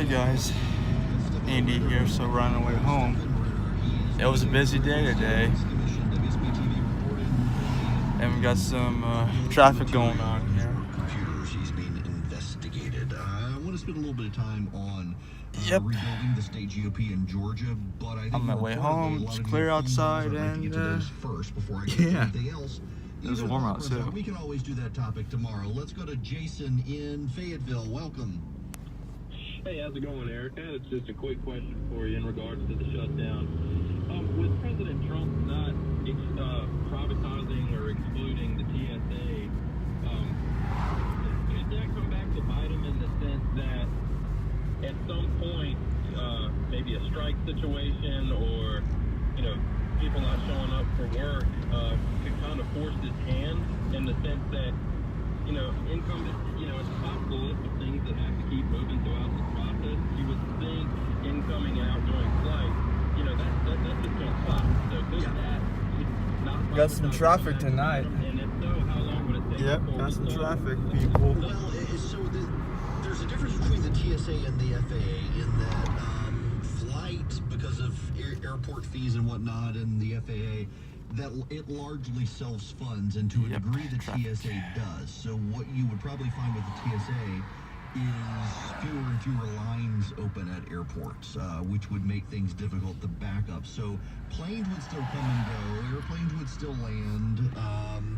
guys, Andy here, so we're on our way home. It was a busy day today, and we got some traffic going on here. He's being investigated. I want to spend a little bit of time on rebuilding the state GOP in Georgia, but I think on my way home, it's clear outside, and first before I get to anything else. It was warm out too. We can always do that topic tomorrow. Let's go to Jason in Fayetteville. Welcome. Hey, how's it going, Eric? It's just a quick question for you in regards to the shutdown. With President Trump not privatizing or excluding the TSA, could that come back to bite him in the sense that at some point, maybe a strike situation or, people not showing up for work could kind of force his hand in the sense that, income is, it's a possible list of things that have to keep moving throughout the process. You would think incoming and outgoing flights, that's just going to stop. So could that not got some traffic tonight. And if so, how long would it take? Yep, got some traffic, people. Well, so there's a difference between the TSA and the FAA in that flight, because of airport fees and whatnot, and the FAA, that it largely self-funds, and to a degree the TSA does. So what you would probably find with the TSA is fewer and fewer lines open at airports, which would make things difficult to back up. So planes would still come and go, airplanes would still land,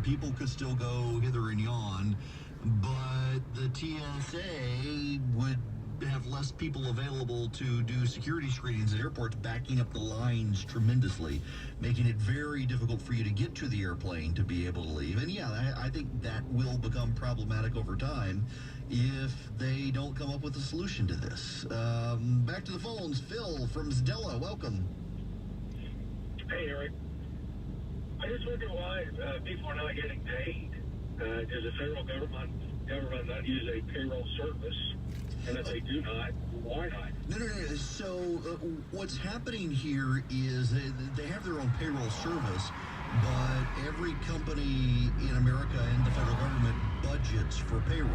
people could still go hither and yon, but the TSA would have less people available to do security screenings at airports, backing up the lines tremendously, making it very difficult for you to get to the airplane to be able to leave. And yeah, I think that will become problematic over time if they don't come up with a solution to this. Back to the phones. Phil from Zdella, welcome. Hey, Eric. I just wonder why people are not getting paid. Does the federal government not use a payroll service? And if they do not, why not? No. So what's happening here is they have their own payroll service, but every company in America and the federal government budgets for payroll.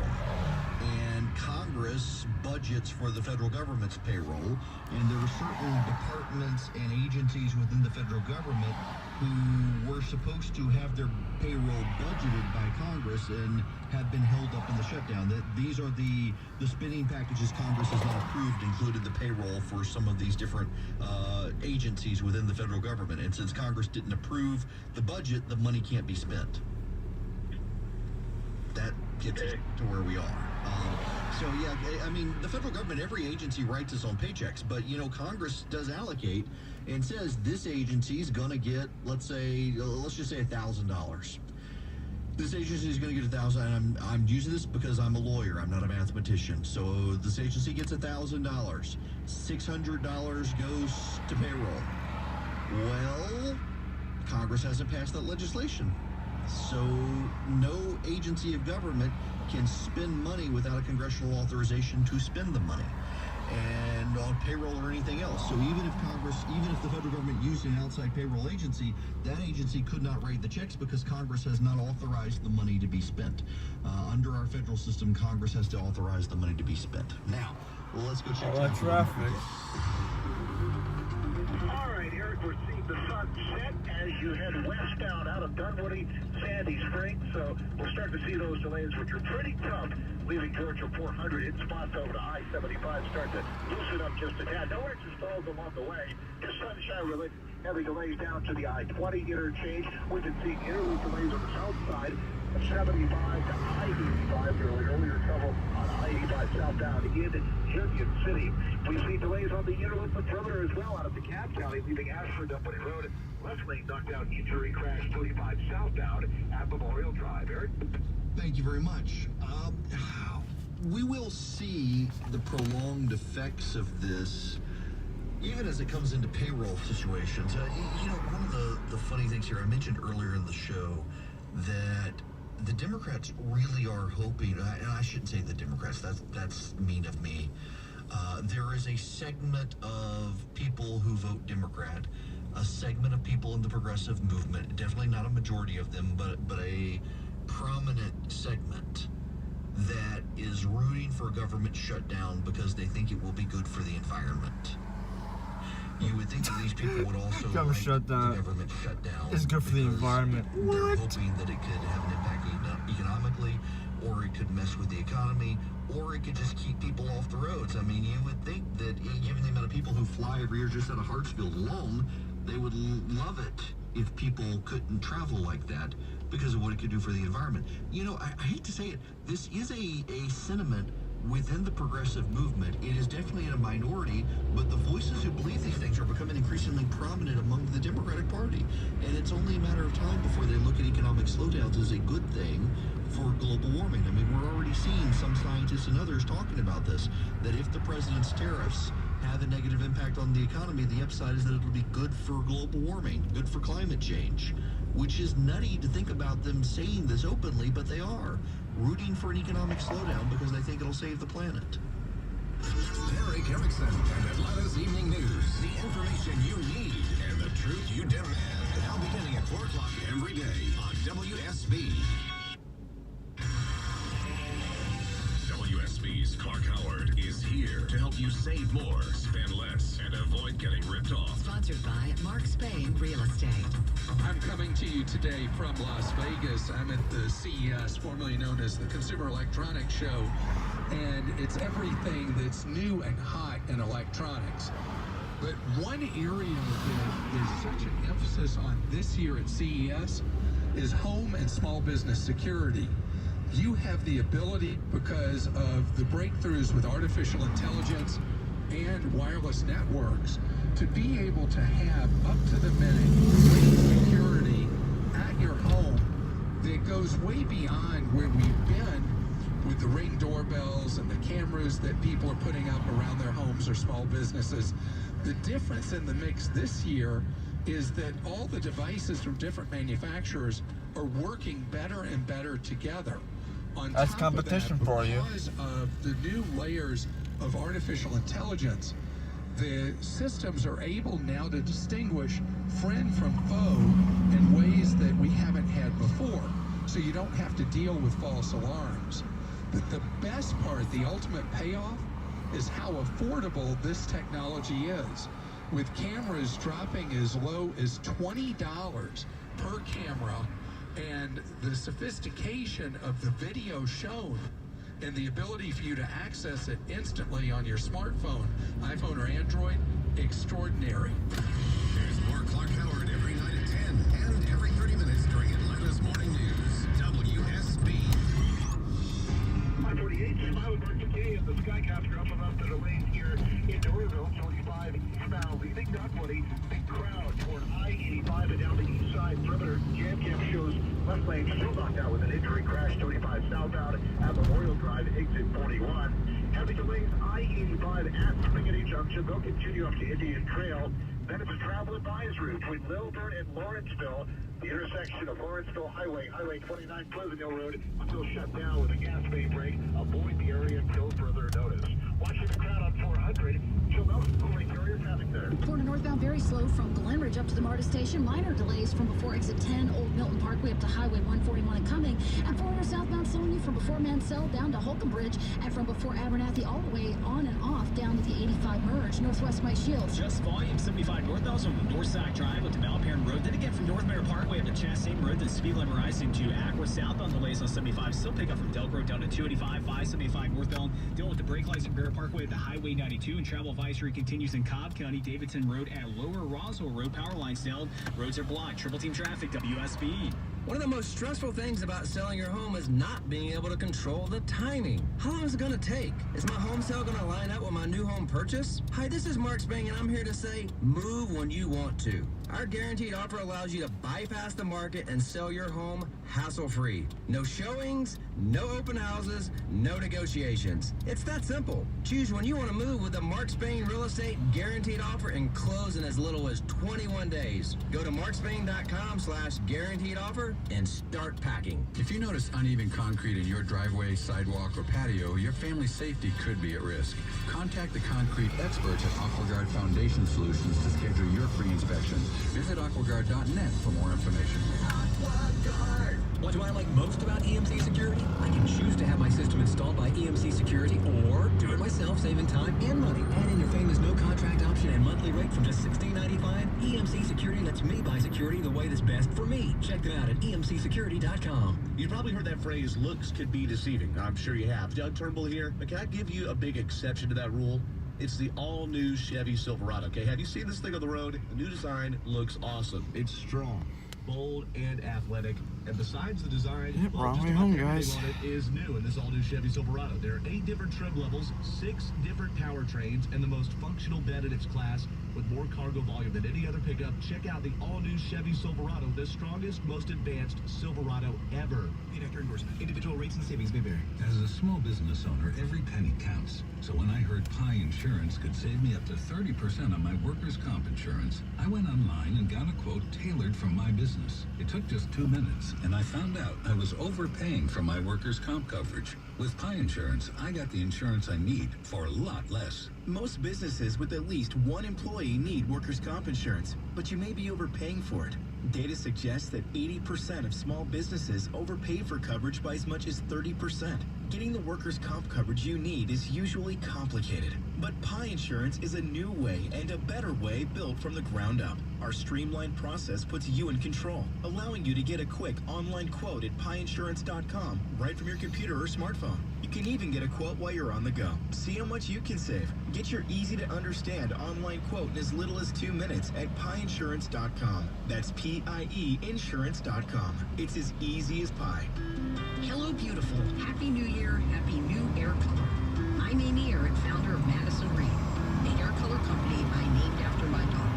And Congress budgets for the federal government's payroll. And there are certain departments and agencies within the federal government who were supposed to have their payroll budgeted by Congress and have been held up in the shutdown. These are the spending packages Congress has not approved, included the payroll for some of these different agencies within the federal government. And since Congress didn't approve the budget, the money can't be spent. That gets us to where we are. So yeah, I mean, the federal government, every agency writes its own paychecks, but Congress does allocate and says this agency is going to get, let's just say $1,000. This agency is going to get $1,000. I'm using this because I'm a lawyer. I'm not a mathematician. So this agency gets $1,000. $600 goes to payroll. Well, Congress hasn't passed that legislation. So no agency of government can spend money without a congressional authorization to spend the money, and on payroll or anything else. So even if the federal government used an outside payroll agency, that agency could not write the checks because Congress has not authorized the money to be spent. Under our federal system, Congress has to authorize the money to be spent. Now, let's go check that traffic. All right, Eric, we're seeing the sun set as you head westbound out of Dunwoody, Sandy Springs. So we'll start to see those delays, which are pretty tough, leaving Georgia 400 in spots over to I-75. Start to loosen up just a tad. No extra stalls along the way. Just sunshine related. Heavy delays down to the I-20 interchange. We've been seeing interlude delays on the south side of 75 to I-85. Earlier trouble on I-85 southbound in Union City. We see delays on the interloop perimeter as well out of DeKalb County, leaving Ashford Dunwoody Road. Left lane knocked out, injury crash 35 southbound at Memorial Drive. Eric? Thank you very much. We will see the prolonged effects of this even as it comes into payroll situations. One of the funny things here, I mentioned earlier in the show that the Democrats really are hoping, and I shouldn't say the Democrats, that's mean of me. There is a segment of people who vote Democrat, a segment of people in the progressive movement, definitely not a majority of them, but a prominent segment that is rooting for a government shutdown because they think it will be good for the environment. You would think that these people would also Government like shutdown the government shutdown. is good for the because environment. They're What? hoping that it could have an impact economically, or it could mess with the economy, or it could just keep people off the roads. I mean, you would think that given the amount of people who fly every year just out of Hartsfield alone, they would love it if people couldn't travel like that because of what it could do for the environment. You know, I hate to say it, this is a sentiment within the progressive movement. It is definitely in a minority, but the voices who believe these things are becoming increasingly prominent among the Democratic Party. And it's only a matter of time before they look at economic slowdowns as a good thing for global warming. I mean, we're already seeing some scientists and others talking about this, that if the president's tariffs have a negative impact on the economy, the upside is that it'll be good for global warming, good for climate change, which is nutty to think about them saying this openly, but they are rooting for an economic slowdown because they think it'll save the planet. Derek Erickson and Atlanta's Evening News. The information you need and the truth you demand. Now beginning at 4 o'clock every day on WSB. WSB's Clark Howard is here to help you save more, spend less, and avoid getting ripped off. Sponsored by Mark Spain Real Estate. I'm coming to you today from Las Vegas. I'm at the CES, formerly known as the Consumer Electronics Show, and it's everything that's new and hot in electronics. But one area that is such an emphasis on this year at CES is home and small business security. You have the ability, because of the breakthroughs with artificial intelligence and wireless networks, to be able to have up-to-the-minute Ring security at your home that goes way beyond where we've been with the Ring doorbells and the cameras that people are putting up around their homes or small businesses. The difference in the mix this year is that all the devices from different manufacturers are working better and better together. On That's top of competition that, for you. because of the new layers of artificial intelligence, the systems are able now to distinguish friend from foe in ways that we haven't had before. So you don't have to deal with false alarms. But the best part, the ultimate payoff, is how affordable this technology is. With cameras dropping as low as $20 per camera, and the sophistication of the video shown and the ability for you to access it instantly on your smartphone, iPhone or Android, extraordinary. There's more Clark Howard every night at 10 and every 30 minutes during Atlanta's Morning News. WSB. 548, Smiley Mark today, and the Skycaster up above the delays here in Doraville, 45 eastbound, leaving Dunwoody. Big crowd toward I-85 and down the east side. Further jam cam shows left lane still knocked out with an injury crash, 25 southbound at Memorial Drive, exit 41. Heavy delays I-85 at Spaghetti Junction. They'll continue up to Indian Trail. Then it's a travel advisory between Lilburn and Lawrenceville. The intersection of Lawrenceville Highway, Highway 29, Pleasant Hill Road, until shut down with a gas main break. Avoid the area until further notice. Watching the crowd on 400. Jill Nelson, pulling carrier traffic there. Florida northbound very slow from Glenridge up to the MARTA station. Minor delays from before exit 10, Old Milton Parkway up to Highway 141 and coming. And 400 southbound slowing you from before Mansell down to Holcomb Bridge, and from before Abernathy all the way on and off down to the 85 merge. Northwest Mike Shields. Just volume 75 northbound from Northside Drive up to Valparaiso Road. Then again from North Mare Parkway up to Chastain Road. Then speed limit rising to Aqua southbound delays on 75. Still pick up from Delk Road down to 285, 575 northbound. Dealing with the brake lights at Bear Parkway at the Highway 92. And travel advisory continues in Cobb County. Davidson Road at Lower Roswell Road. Power lines down. Roads are blocked. Triple team traffic. WSB. One of the most stressful things about selling your home is not being able to control the timing. How long is it going to take? Is my home sale going to line up with my new home purchase? Hi, this is Mark Spang, and I'm here to say, move when you want to. Our guaranteed offer allows you to bypass the market and sell your home hassle-free. No showings, no open houses, no negotiations. It's that simple. Choose when you want to move with the Mark Spain Real Estate Guaranteed Offer and close in as little as 21 days. Go to markspain.com/guaranteed offer and start packing. If you notice uneven concrete in your driveway, sidewalk, or patio, your family's safety could be at risk. Contact the concrete experts at AquaGuard Foundation Solutions to schedule your free inspection. Visit aquaguard.net for more information. AquaGuard. What do I like most about EMC Security? I can choose to have my system installed by EMC Security or do it myself, saving time and money. Add in your famous no contract option and monthly rate from just $16.95. EMC Security lets me buy security the way that's best for me. Check them out at emcsecurity.com. You've probably heard that phrase, looks could be deceiving. I'm sure you have. Doug Turnbull here. But can I give you a big exception to that rule? It's the all-new Chevy Silverado, okay? Have you seen this thing on the road? The new design looks awesome. It's strong, bold, and athletic. And besides the design, Yep, wrong way home, guys. On it is new in this all-new Chevy Silverado. There are 8 different trim levels, 6 different powertrains, and the most functional bed in its class with more cargo volume than any other pickup. Check out the all-new Chevy Silverado, the strongest, most advanced Silverado ever. Paid after endorsement. Individual rates and savings may vary. As a small business owner, every penny counts. So when I heard Pi Insurance could save me up to 30% on my workers' comp insurance, I went online and got a quote tailored for my business. It took just 2 minutes, and I found out I was overpaying for my workers' comp coverage. With Pi Insurance, I got the insurance I need for a lot less. Most businesses with at least one employee need workers' comp insurance, but you may be overpaying for it. Data suggests that 80% of small businesses overpay for coverage by as much as 30%. Getting the workers' comp coverage you need is usually complicated, but Pi Insurance is a new way and a better way built from the ground up. Our streamlined process puts you in control, allowing you to get a quick online quote at piinsurance.com right from your computer or smartphone. You can even get a quote while you're on the go. See how much you can save. Get your easy-to-understand online quote in as little as 2 minutes at piinsurance.com. That's P-I-E insurance.com. It's as easy as pie. Hello, beautiful. Happy New Year. Happy new hair color. I'm Amy Eric, founder of Madison Reed, a hair color company I named after my daughter.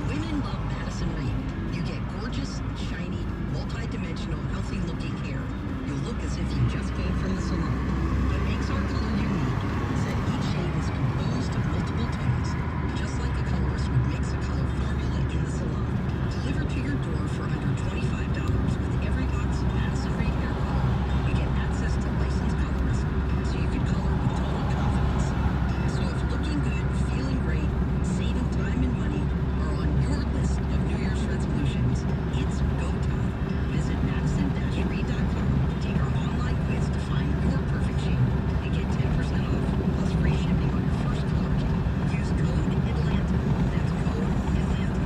Women love Madison Reed. You get gorgeous, shiny, multi-dimensional, healthy-looking hair. You'll look as if you just came from the salon. What makes our color unique is that each shade is composed of multiple tones, just like a colorist would mix a color formula in the salon. Delivered to your door for under $25 with every box of Madison Reed hair color. You get access to licensed colorists, so you can color with total confidence. So if looking good, feeling great, saving time and money are on your list of New Year's resolutions, it's go time. Visit madison-reed.com. Take our online quiz to find your perfect shade and get 10% off plus free shipping on your first color kit. Use code Atlanta. That's code Atlanta.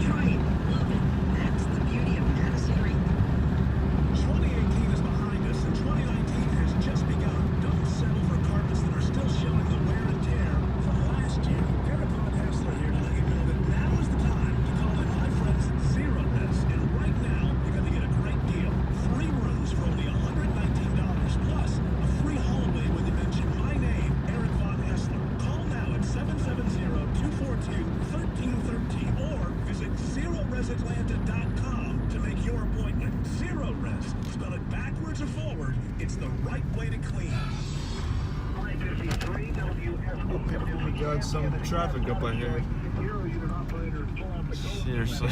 Try it, love it. That's the beauty of Madison Reed. 2018 is behind us and 2019 has just begun. Don't settle for carpets that are still showing the wear and tear from last year. Parapod Hessler here to let you know that now is the time to call in my friends at Zero Rest. And right now, you're going to get a great deal. 3 rooms for only $119 plus a free hallway when you mention my name, Eric Von Hessler. Call now at 770-242-1313 or visit ZeroResAtlanta.com to make your appointment. Zero Rest. Spell it backwards or forward. It's the right way to clean. We got some traffic up ahead. Seriously.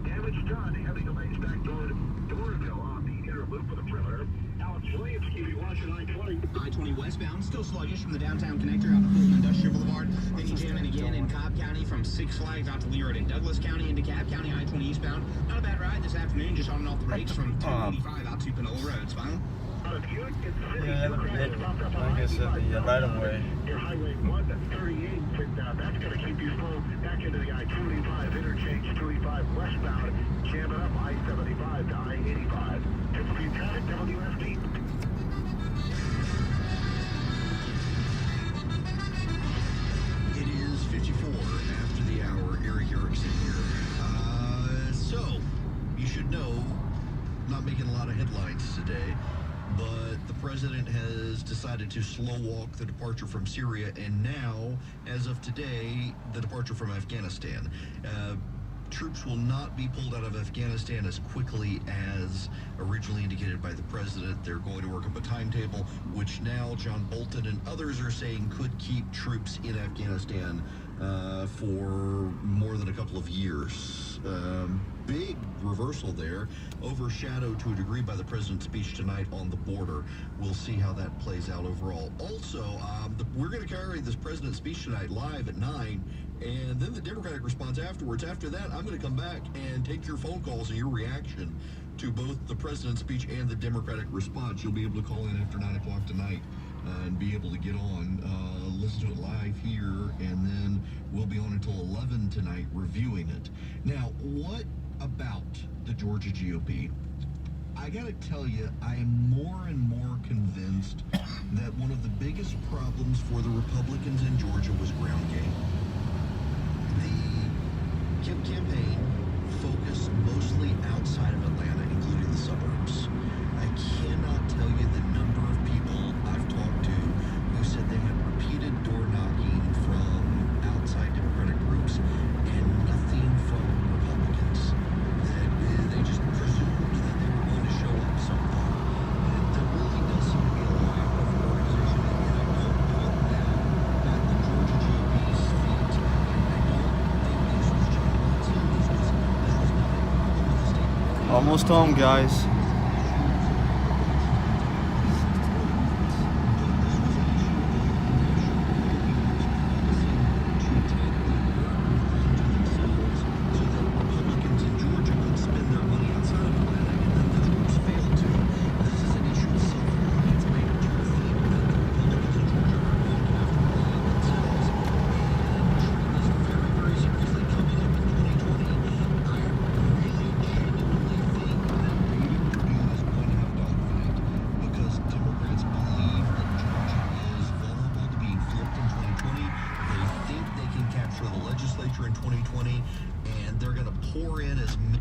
Damage done. Heavy delays back toward Doraville on the inner loop of the perimeter. Alex Williams, keep you watching I-20. I-20 westbound, still sluggish from the downtown connector out to Fulton Industrial Boulevard. Then you jam in again in Cobb County from Six Flags out to Leroy and Douglas County into Cobb County, I-20 eastbound. Not a bad ride this afternoon, just on and off the brakes from 285 out to Panola Road. Final. Yeah, I guess the right of way. Your Highway 138, that's going to keep you slow back into the I-285 interchange, 285 westbound, jamming up I-75 to I-85. Typically traffic, WST. It is 54 after the hour. Eric Erickson here. So, you should know, not making a lot of headlines today, but the president has decided to slow walk the departure from Syria, and now, as of today, the departure from Afghanistan. Troops will not be pulled out of Afghanistan as quickly as originally indicated by the president. They're going to work up a timetable, which now John Bolton and others are saying could keep troops in Afghanistan for more than a couple of years. Big reversal there, overshadowed to a degree by the president's speech tonight on the border. We'll see how that plays out overall. Also, we're going to carry this president's speech tonight live at 9 And then the Democratic response afterwards. After that, I'm going to come back and take your phone calls and your reaction to both the president's speech and the Democratic response. You'll be able to call in after 9 o'clock tonight and be able to get on, listen to it live here, and then we'll be on until 11 tonight reviewing it. Now, what about the Georgia GOP? I gotta tell you, I am more and more convinced that one of the biggest problems for the Republicans in Georgia was ground game. The campaign focused mostly outside of Atlanta, including the suburbs. I cannot tell you the number of people I've talked to who said they had repeated door knocking from outside Democratic groups and nothing from Republicans. That they just presumed that they were going to show up somewhere. There really does seem to be a lack of organization, and I don't put that at the Georgia GOP's feet. I don't think this was John Watson. This was not a problem with the state party. Almost home, guys. In 2020, and they're going to pour in as many